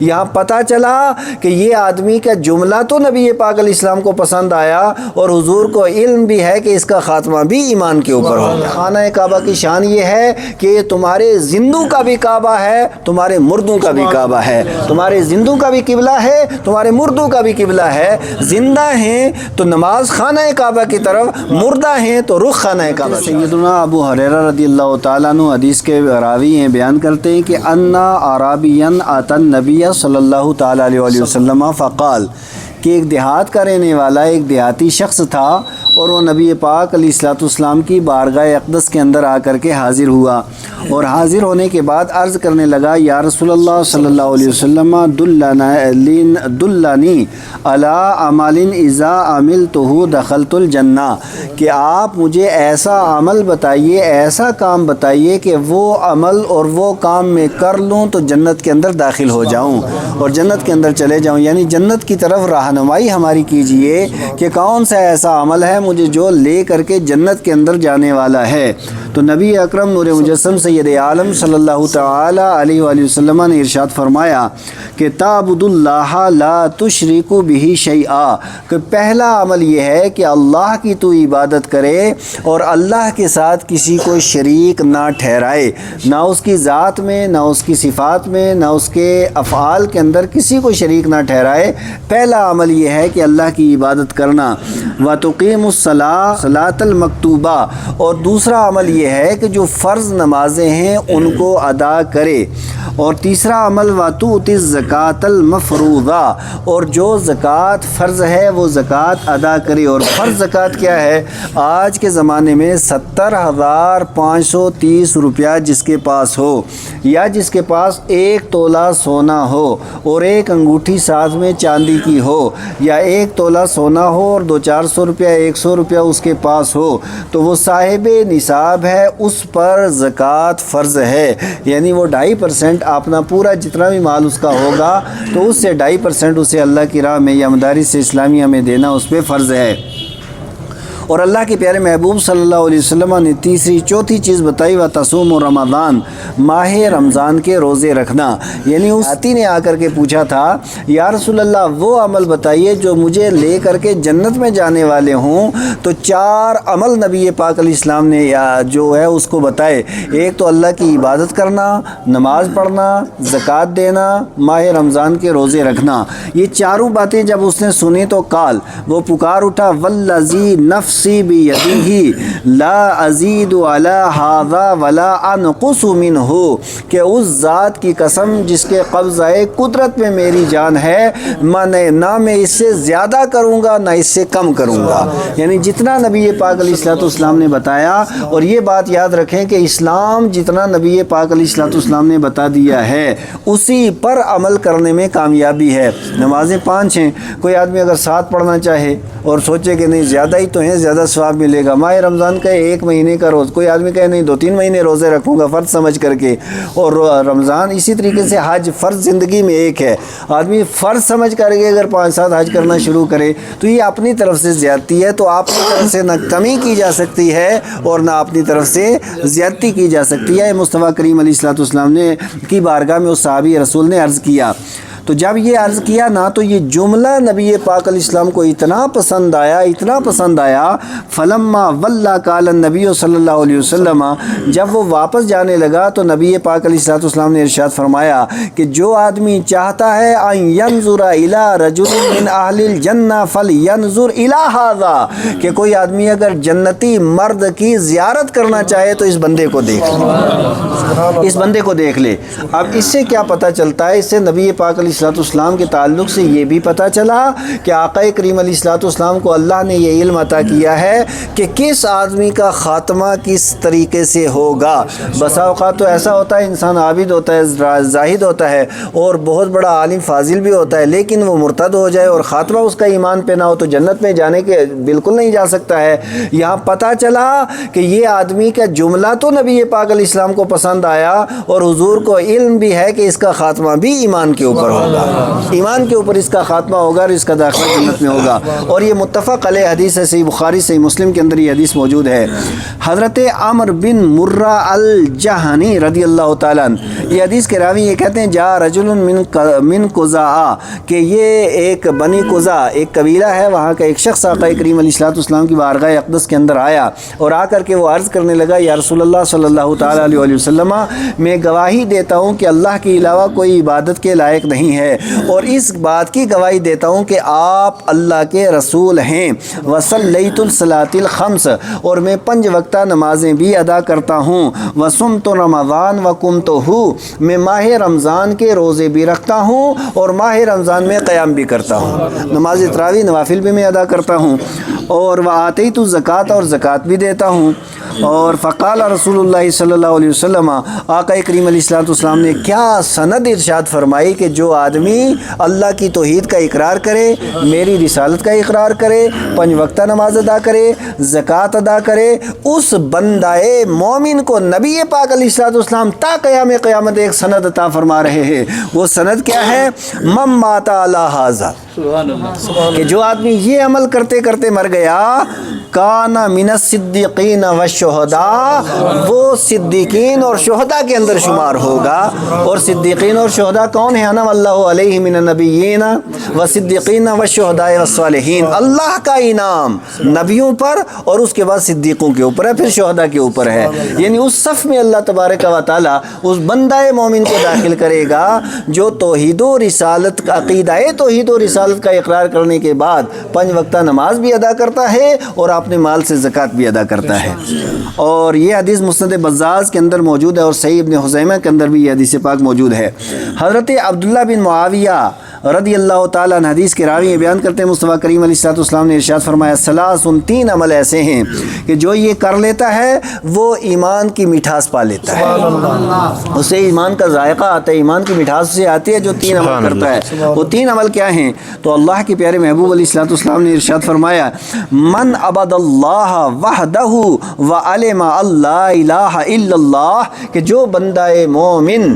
یہاں پتہ چلا کہ یہ آدمی کا جملہ تو نبی پاک علیہ السلام کو پسند آیا اور حضور کو علم بھی ہے کہ اس کا خاتمہ بھی ایمان کے اوپر ہوگا۔ خانہ کعبہ کی شان یہ ہے کہ یہ تمہارے زندوں کا بھی کعبہ ہے، تمہارے مردوں کا بھی کعبہ ہے، تمہارے زندوں کا بھی قبلہ ہے، تمہارے مردوں کا بھی قبلہ ہے۔ زندہ ہیں تو نماز خانہ کعبہ کی طرف، مردہ ہیں تو رخ خانہ کعبہ۔ سیدنا ابو ہریرہ رضی اللہ تعالیٰ عنہ حدیث کے راوی ہیں، بیان کرتے ہیں کہ انا عربین آتا النبی صلی اللہ تعالیٰ علیہ وسلم فقال، کہ ایک دیہات کا رہنے والا ایک دیہاتی شخص تھا اور وہ نبی پاک علیہ الصلوۃ والسلام کی بارگاہ اقدس کے اندر آ کر کے حاضر ہوا، اور حاضر ہونے کے بعد عرض کرنے لگا، یا رسول اللہ صلی اللہ علیہ وسلم دلنی علی عمل اذا عملتہ دخلت الجنہ، کہ آپ مجھے ایسا عمل بتائیے، ایسا کام بتائیے کہ وہ عمل اور وہ کام میں کر لوں تو جنت کے اندر داخل ہو جاؤں اور جنت کے اندر چلے جاؤں، یعنی جنت کی طرف رہنمائی ہماری کیجئے کہ کون سا ایسا عمل ہے مجھے جو لے کر کے جنت کے اندر جانے والا ہے۔ تو نبی اکرم نور مجسم سید عالم صلی اللہ تعالی علیہ وآلہ وسلم نے ارشاد فرمایا کہ تعبد اللہ لا تشرک بہ شیئا، کہ پہلا عمل یہ ہے کہ اللہ کی تو عبادت کرے اور اللہ کے ساتھ کسی کو شریک نہ ٹھہرائے، نہ اس کی ذات میں، نہ اس کی صفات میں، نہ اس کے افعال کے اندر کسی کو شریک نہ ٹھہرائے۔ پہلا عمل یہ ہے کہ اللہ کی عبادت کرنا، وَتُقِيمُ الصَّلَاةَ صلاۃ المکتوبہ، اور دوسرا عمل یہ ہے کہ جو فرض نمازیں ہیں ان کو ادا کرے، اور تیسرا عمل وَتُؤْتِ الزَّكَاةَ الْمَفْرُوضَةَ، اور جو زکوٰۃ فرض ہے وہ زکوٰۃ ادا کرے۔ اور فرض زکوٰۃ کیا ہے؟ آج کے زمانے میں 70,530 روپیہ جس کے پاس ہو، یا جس کے پاس 1 تولہ سونا ہو اور ایک انگوٹھی ساتھ میں چاندی کی ہو، یا 1 تولہ سونا ہو اور 200-400 روپیہ 100 روپیہ اس کے پاس ہو، تو وہ صاحب نصاب ہے، اس پر زکوٰۃ فرض ہے، یعنی وہ 2.5% اپنا پورا جتنا بھی مال اس کا ہوگا تو اس سے 2.5% اسے اللہ کی راہ میں یا مدارس اسلامیہ میں دینا اس پہ فرض ہے۔ اور اللہ کے پیارے محبوب صلی اللہ علیہ وسلم نے تیسری چوتھی چیز بتائی، وَتَصُومُ رمضان، ماہ رمضان کے روزے رکھنا، یعنی اس آتی نے آ کر کے پوچھا تھا، یا رسول اللہ وہ عمل بتائیے جو مجھے لے کر کے جنت میں جانے والے ہوں، تو 4 عمل نبی پاک علیہ السلام نے جو ہے اس کو بتائے۔ ایک تو اللہ کی عبادت کرنا، نماز پڑھنا، زکوٰۃ دینا، ماہ رمضان کے روزے رکھنا۔ یہ چاروں باتیں جب اس نے سنی تو قال، وہ پکار اٹھا، والذی نفسی بیدہ لا ازید علی ھذا ولا انقص منہ، کہ اس ذات کی قسم جس کے قبضہ قدرت میں میری جان ہے، نہ میں اس سے زیادہ کروں گا نہ اس سے کم کروں گا، یعنی جتنا نبی پاک علیہ الصلوۃ والسلام نے بتایا۔ اور یہ بات یاد رکھیں کہ اسلام جتنا نبی پاک علیہ الصلوۃ والسلام نے بتا دیا ہے اسی پر عمل کرنے میں کامیابی ہے۔ نمازیں 5 ہیں، کوئی آدمی اگر 7 پڑھنا چاہے اور سوچے کہ نہیں زیادہ ہی تو ہیں، زیادہ ثواب ملے گا، ماہ رمضان کا 1 مہینے کا روز، کوئی آدمی کہے نہیں 2-3 مہینے روزے رکھوں گا فرض سمجھ کر کے، اور رمضان اسی طریقے سے حج فرض زندگی میں ایک ہے، آدمی فرض سمجھ کر کے اگر 5-7 حج کرنا شروع کرے تو یہ اپنی طرف سے زیادتی ہے۔ تو آپ کی طرف سے نہ کمی کی جا سکتی ہے اور نہ اپنی طرف سے زیادتی کی جا سکتی ہے۔ مصطفیٰ کریم علیہ الصلوۃ والسلام نے کی بارگاہ میں اس صحابی رسول نے عرض کیا، تو جب یہ عرض کیا نا تو یہ جملہ نبی پاک علیہ السلام کو اتنا پسند آیا، فلما ولا قال النبی صلی اللہ علیہ وسلم، جب وہ واپس جانے لگا تو نبی پاک علیہ الصلوۃ والسلام نے ارشاد فرمایا کہ جو آدمی چاہتا ہے ان ینظر الی رجل من اہل الجنہ فلینظر الی ھذا، کہ کوئی آدمی اگر جنتی مرد کی زیارت کرنا چاہے تو اس بندے کو دیکھ لے، اس بندے کو دیکھ لے۔ اب اس سے کیا پتہ چلتا ہے؟ اس سے نبی پاک علیہ الصلوۃ والسلام کے تعلق سے یہ بھی پتہ چلا کہ آقا کریم علیہ الصلوۃ والسلام کو اللہ نے یہ علم عطا کیا ہے کہ کس آدمی کا خاتمہ کس طریقے سے ہوگا۔ بسا اوقات تو ایسا ہوتا ہے انسان عابد ہوتا ہے، زاہد ہوتا ہے اور بہت بڑا عالم فاضل بھی ہوتا ہے، لیکن وہ مرتد ہو جائے اور خاتمہ اس کا ایمان پہ نہ ہو تو جنت میں جانے کے بالکل نہیں جا سکتا ہے۔ یہاں پتہ چلا کہ یہ آدمی کا جملہ تو نبی پاک علیہ السلام کو پسند آیا اور حضور کو علم بھی ہے کہ اس کا خاتمہ بھی ایمان کے اوپر ہو۔ ہوگا، ایمان کے اوپر اس کا خاتمہ ہوگا اور اس کا داخلہ جنت میں ہوگا۔ اور یہ متفق علیہ حدیث ہے، صحیح بخاری صحیح مسلم کے اندر یہ حدیث موجود ہے۔ حضرت عمر بن مرہ الجہنی رضی اللہ تعالیٰ عنہ، یہ حدیث کے راوی یہ کہتے ہیں جا رجل من قزاء، کہ یہ ایک بنی قزاء ایک قبیلہ ہے، وہاں کا ایک شخص آقا کریم علیہ الصلوۃ والسلام کی بارگاہ اقدس کے اندر آیا اور آ کر کے وہ عرض کرنے لگا یا رسول اللہ صلی اللہ تعالیٰ علیہ وسلم، میں گواہی دیتا ہوں کہ اللہ کے علاوہ کوئی عبادت کے لائق نہیں ہے، اور اس بات کی گواہی دیتا ہوں کہ آپ اللہ کے رسول ہیں، وصلیت الصلاۃ الخمس، اور میں 5 وقتہ نمازیں بھی ادا کرتا ہوں، وصمت رمضان وقمتہ، میں ماہ رمضان کے روزے بھی رکھتا ہوں اور ماہ رمضان میں قیام بھی کرتا ہوں، نماز تراویح نوافل بھی میں ادا کرتا ہوں، اور وآتیت الزکوٰۃ، اور زکوٰۃ بھی دیتا ہوں۔ اور فقال رسول اللہ صلی اللہ علیہ وسلم، آقا کریم علیہ الصلوۃ والسلام نے کیا سند ارشاد فرمائی کہ جو آدمی اللہ کی توحید کا اقرار کرے، میری رسالت کا اقرار کرے، 5 وقتہ نماز ادا کرے، زکوٰۃ ادا کرے، اس بندہ مومن کو نبی پاک علیہ الصلوۃ والسلام تا قیام قیامت ایک سند عطا فرما رہے ہیں۔ وہ سند کیا ہے؟ من مات علی ھذا، کہ جو آدمی یہ عمل کرتے کرتے مر گیا، کان من الصدیقین والشہداء، وہ صدیقین اور شہداء کے اندر شمار ہوگا۔ اور صدیقین اور شہداء کون ہیں؟ انعم اللہ علیہ من النبیین والصدیقین والشہداء والصالحین، اللہ کا انعام نبیوں پر اور اس کے بعد صدیقوں کے اوپر ہے، پھر شہداء کے اوپر ہے، یعنی اس صف میں اللہ تبارک و تعالی اس بندہ مومن کو داخل کرے گا جو توحید و رسالت کا عقیدہ توحید و رسالت کا اقرار کرنے کے بعد 5 وقتہ نماز بھی ادا کرتا ہے اور اپنے مال سے زکوٰۃ بھی ادا کرتا ہے۔ اور یہ حدیث مسند بزاز کے اندر موجود ہے اور صحیح ابن خزیمہ کے اندر بھی یہ حدیث پاک موجود ہے۔ حضرت عبداللہ بن معاویہ رضی اللہ تعالیٰ عنہ حدیث کے راوی بیان کرتے ہیں مصطفیٰ کریم علیہ الصلوۃ والسلام نے ارشاد فرمایا، ثلاث، 3 عمل ایسے ہیں کہ جو یہ کر لیتا ہے وہ ایمان کی مٹھاس پا لیتا ہے، اسے ایمان کا ذائقہ آتا ہے، ایمان کی مٹھاس سے آتی ہے جو 3 عمل کرتا ہے۔ وہ 3 عمل کیا ہیں؟ تو اللہ کے پیارے محبوب علیہ الصلوۃ والسلام نے ارشاد فرمایا، من عبد اللہ وحدہ وعلم اللہ الہ الا اللہ، کہ جو بندہ مومن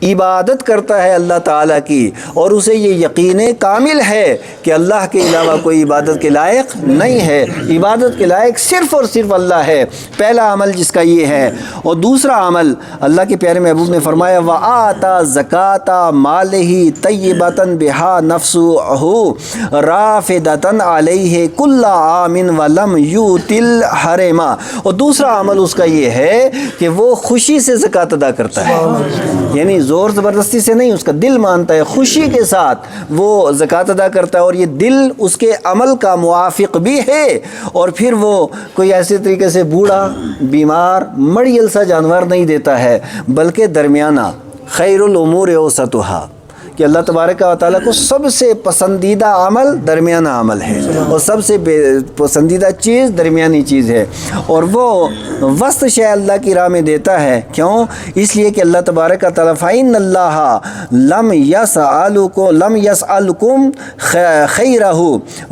عبادت کرتا ہے اللہ تعالیٰ کی اور اسے یہ یقین کامل ہے کہ اللہ کے علاوہ کوئی عبادت کے لائق نہیں ہے، عبادت کے لائق صرف اور صرف اللہ ہے، پہلا عمل جس کا یہ ہے۔ اور دوسرا عمل اللہ کے پیارے محبوب نے فرمایا، وَآتَى زَكَاةَ مَالِهِ طَيِّبَةً بِهَا نَفْسُهُ رَافِدَةً عَلَيْهِ كُلَّ عَامٍ وَلَمْ يُؤْتِ الْحَرَمَ، اور دوسرا عمل اس کا یہ ہے کہ وہ خوشی سے زکوٰۃ ادا کرتا ہے، یعنی زور زبردستی سے نہیں، اس کا دل مانتا ہے، خوشی کے ساتھ وہ زکوٰۃ ادا کرتا ہے، اور یہ دل اس کے عمل کا موافق بھی ہے، اور پھر وہ کوئی ایسے طریقے سے بوڑھا بیمار مڑیل سا جانور نہیں دیتا ہے، بلکہ درمیانہ، خیر الامور اوسطھا، کہ اللہ تبارک و تعالیٰ کو سب سے پسندیدہ عمل درمیانہ عمل ہے اور سب سے پسندیدہ چیز درمیانی چیز ہے، اور وہ وسط شے اللہ کی راہ میں دیتا ہے۔ کیوں؟ اس لیے کہ اللہ تبارک و تعالیٰ فَإِنَّ اللَّهَ لَمْ يَسْأَلْكُمْ خَيْرَهُ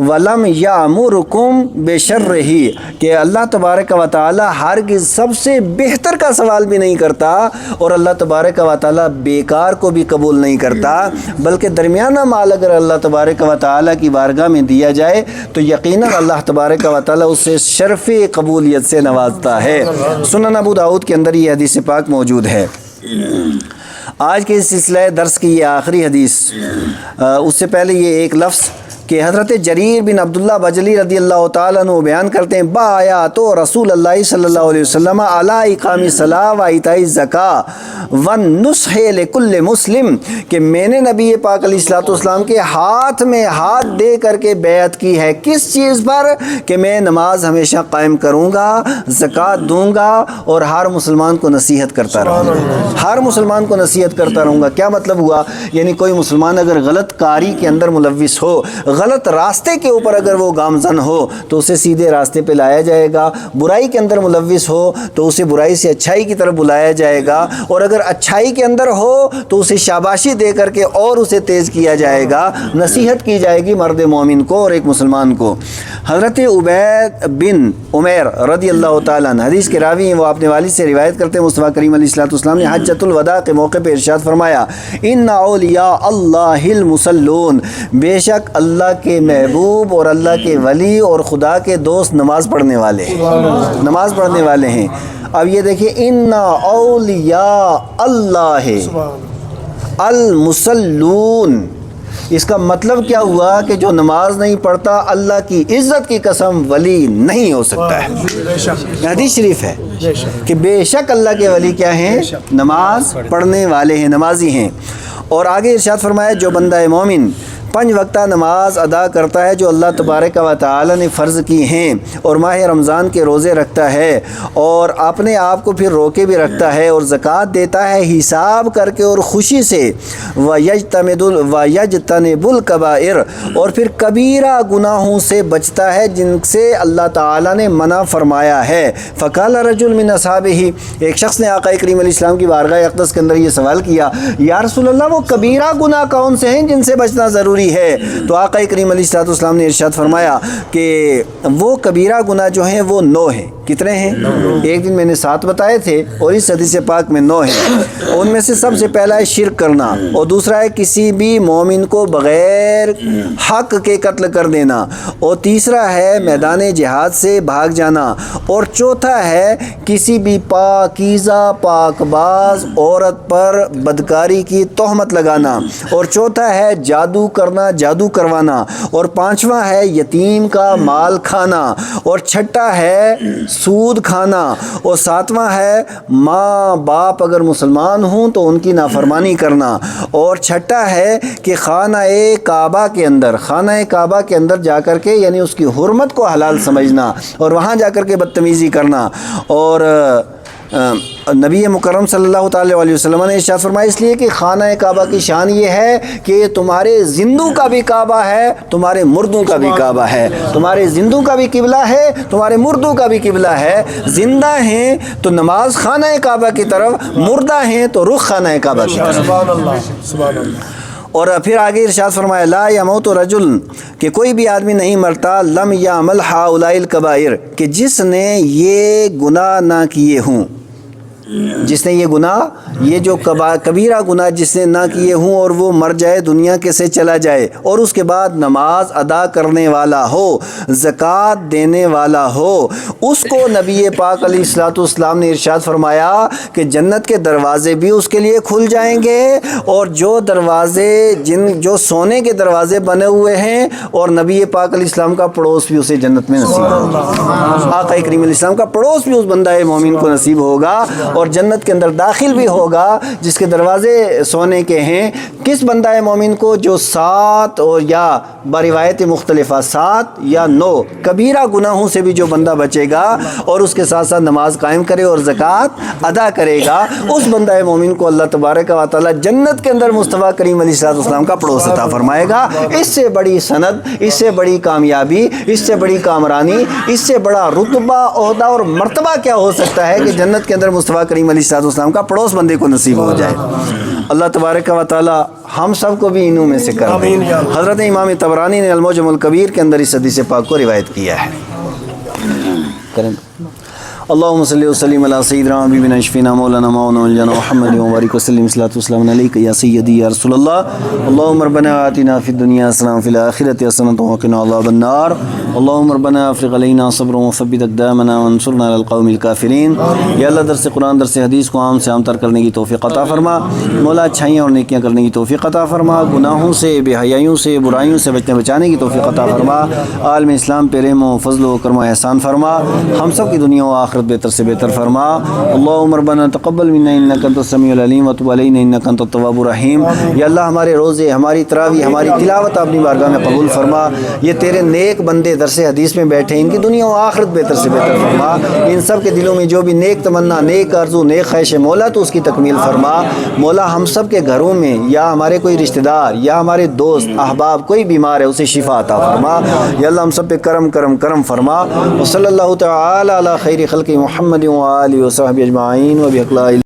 وَلَمْ يَأْمُرْكُمْ بِشَرِّهِ، کہ اللہ تبارک و تعالیٰ ہرگز سب سے بہتر کا سوال بھی نہیں کرتا، اور اللہ تبارک و تعالیٰ بیکار کو بھی قبول نہیں کرتا، بلکہ درمیانہ مال اگر اللہ تبارک و تعالیٰ کی بارگاہ میں دیا جائے تو یقیناً اللہ تبارک و تعالیٰ اسے شرف قبولیت سے نوازتا ہے۔ سنن ابو داؤد کے اندر یہ حدیث پاک موجود ہے۔ آج کے اس سلسلہ درس کی یہ آخری حدیث، اس سے پہلے یہ ایک لفظ کہ حضرت جریر بن عبداللہ بجلی رضی اللہ تعالیٰ عنہ بیان کرتے ہیں، بآیات رسول اللہ صلی اللہ علیہ وسلم علی اقام الصلاۃ و ایتاء الزکاۃ والنصح لکل مسلم، کہ میں نے نبی پاک علیہ الصلوۃ والسلام کے ہاتھ میں ہاتھ دے کر کے بیعت کی ہے، کس چیز پر؟ کہ میں نماز ہمیشہ قائم کروں گا، زکوٰۃ دوں گا، اور ہر مسلمان کو نصیحت کرتا رہوں گا، ہر مسلمان کو نصیحت کرتا رہوں گا۔ کیا مطلب ہوا؟ یعنی کوئی مسلمان اگر غلط کاری کے اندر ملوث ہو، غلط راستے کے اوپر اگر وہ گامزن ہو تو اسے سیدھے راستے پہ لایا جائے گا، برائی کے اندر ملوث ہو تو اسے برائی سے اچھائی کی طرف بلایا جائے گا، اور اگر اچھائی کے اندر ہو تو اسے شاباشی دے کر کے اور اسے تیز کیا جائے گا، نصیحت کی جائے گی مرد مومن کو اور ایک مسلمان کو۔ حضرت عبید بن عمیر رضی اللہ تعالیٰ عنہ حدیث کے راوی ہیں، وہ اپنے والد سے روایت کرتے ہیں، مصطفیٰ کریم علیہ الصلوۃ والسلام نے حجۃ الوداع کے موقع پہ ارشاد فرمایا، ان اولیاء اللہ المصلون، بے شک اللہ کے محبوب اور اللہ کے ولی اور خدا کے دوست نماز پڑھنے والے ہیں، نماز پڑھنے والے ہیں۔ اب یہ دیکھیں، ان اولیاء اللہ المصلون، اس کا مطلب کیا ہوا کہ جو نماز نہیں پڑھتا اللہ کی عزت کی قسم ولی نہیں ہو سکتا ہے۔ حدیث شریف ہے کہ بے شک اللہ کے ولی کیا ہیں؟ نماز پڑھنے والے ہیں، نمازی ہیں۔ اور آگے ارشاد فرمایا، جو بندہ مومن 5 وقتہ نماز ادا کرتا ہے جو اللہ تبارک و تعالی نے فرض کی ہیں، اور ماہ رمضان کے روزے رکھتا ہے اور اپنے آپ کو پھر روکے بھی رکھتا ہے، اور زکوٰۃ دیتا ہے حساب کر کے اور خوشی سے، وَيَجْتَنِبُ الْكَبَائِرَ، اور پھر کبیرہ گناہوں سے بچتا ہے جن سے اللہ تعالی نے منع فرمایا ہے۔ فَقَالَ رَجُلٌ مِّنْ أَصْحَابِهِ، ایک شخص نے آقا کریم علیہ السلام کی بارگاہ اقدس کے اندر یہ سوال کیا، یا رسول اللہ وہ کبیرہ گناہ کون سے ہیں جن سے بچنا ضروری ہے؟ تو آقا کریم علیہ الصلوۃ والسلام نے ارشاد فرمایا کہ وہ کبیرہ گناہ جو ہیں وہ 9 ہیں۔ کتنے ہیں؟ ایک دن میں نے 7 بتائے تھے، اور اس حدیث پاک میں 9 ہیں۔ ان میں سے سب سے پہلا ہے شرک کرنا، اور دوسرا ہے کسی بھی مومن کو بغیر حق کے قتل کر دینا، اور تیسرا ہے میدان جہاد سے بھاگ جانا، اور چوتھا ہے کسی بھی پاکیزہ پاک باز عورت پر بدکاری کی تہمت لگانا، اور چوتھا ہے جادو کرنا، جادو کروانا، اور 5واں ہے یتیم کا مال کھانا، اور چھٹا ہے سود کھانا، اور 7واں ہے ماں باپ اگر مسلمان ہوں تو ان کی نافرمانی کرنا، اور چھٹا ہے کہ خانہ کعبہ کے اندر جا کر کے یعنی اس کی حرمت کو حلال سمجھنا اور وہاں جا کر کے بدتمیزی کرنا۔ اور نبی مکرم صلی اللہ تعالی علیہ وسلم نے ارشاد فرمایا، اس لیے کہ خانہ کعبہ کی شان یہ ہے کہ یہ تمہارے زندوں کا بھی کعبہ ہے، تمہارے مردوں کا بھی کعبہ ہے، تمہارے زندوں کا بھی قبلہ ہے، تمہارے مردوں کا بھی قبلہ ہے۔ زندہ ہیں تو نماز خانہ کعبہ کی طرف، مردہ ہیں تو رخ خانہ کعبہ کی طرف۔ سبحان اللہ، سبحان اللہ۔ اور پھر آگے ارشاد فرمایا، لا یموت رجل، کہ کوئی بھی آدمی نہیں مرتا، لم یعمل ہؤلاء الکبائر، کہ جس نے یہ گناہ نہ کیے ہوں، جس نے یہ گناہ، یہ جو کبیرہ گناہ جس نے نہ کیے ہوں، اور وہ مر جائے، دنیا کے سے چلا جائے، اور اس کے بعد نماز ادا کرنے والا ہو، زکوٰۃ دینے والا ہو، اس کو نبی پاک علیہ الصلوۃ والسلام نے ارشاد فرمایا کہ جنت کے دروازے بھی اس کے لیے کھل جائیں گے، اور جو دروازے جو سونے کے دروازے بنے ہوئے ہیں، اور نبی پاک علیہ السلام کا پڑوس بھی اسے جنت میں نصیب ہوگا۔ آقا کریم علیہ السلام کا پڑوس بھی اس بندہ مومن کو نصیب ہوگا، اور جنت کے اندر داخل بھی ہوگا جس کے دروازے سونے کے ہیں۔ کس بندہ مومن کو؟ جو 7 اور یا بروایت مختلفہ 7 یا 9 کبیرہ گناہوں سے بھی جو بندہ بچے گا اور اس کے ساتھ ساتھ نماز قائم کرے اور زکوٰۃ ادا کرے گا، اس بندہ مومن کو اللہ تبارک و تعالی جنت کے اندر مصطفیٰ کریم علیہ الصلوۃ والسلام کا پڑوس عطا فرمائے گا۔ اس سے بڑی سند، اس سے بڑی کامیابی، اس سے بڑی کامرانی، اس سے بڑا رتبہ، عہدہ اور مرتبہ کیا ہو سکتا ہے کہ جنت کے اندر مصطفیٰ کریم علیہ الصلوۃ والسلام کا پڑوس بندے کو نصیب ہو جائے۔ اللہ تبارک و تعالی ہم سب کو بھی انہوں میں سے کر دے۔ حضرت امام طبرانی نے المعجم الکبیر کے اندر اس حدیث پاک کو روایت کیا ہے۔ اللهم صل وسلم على سيدنا حبيبنا شفينا مولانا مولانا محمد وبارك وسلم صلاة والسلام عليك يا سيدي يا رسول الله اللهم ربنا آتنا في الدنيا حسنة وفي الآخرة حسنة وقنا عذاب النار اللهم ربنا افرغ علينا صبرا وثبت اقدامنا وانصرنا على القوم الكافرين۔ یا اللہ درس قرآن درس حدیث کو عام سے عام تر کرنے کی توفیق عطا فرما مولا، اچھائیاں اور نیکیاں کرنے کی توفیق عطا فرما، گناہوں سے، بے حیائیوں سے، برائیوں سے بچانے کی توفیق عطا فرما، عالم اسلام پہ رحم و فضل و کرم و احسان فرما، ہم سب کی دنیا و آخرت آخرت بہتر سے بہتر فرما. اللہم ربنا تقبل منا انک انت السمیع العلیم وتب علینا انک انت التواب الرحیم. یا اللہ ہمارے روزے، ہماری تراویح، ہماری تلاوت اپنی بارگاہ میں قبول فرما. یہ تیرے نیک بندے درس حدیث میں بیٹھے، ان کی دنیا و آخرت بہتر سے بہتر فرما. ان سب کے دلوں میں جو بھی نیک تمنا، نیک آرزو، نیک خواہش ہے مولا تو اس کی تکمیل فرما. مولا ہم سب کے گھروں میں یا ہمارے کوئی رشتہ دار یا ہمارے دوست احباب کوئی بیمار ہے اسے شفا عطا فرما. یا اللہ ہم سب پہ کرم کرم کرم فرما. وصلی اللہ تعالی علی خیر خلق محمد و آلہ و صحبہ اجمعین و بحق لا الہ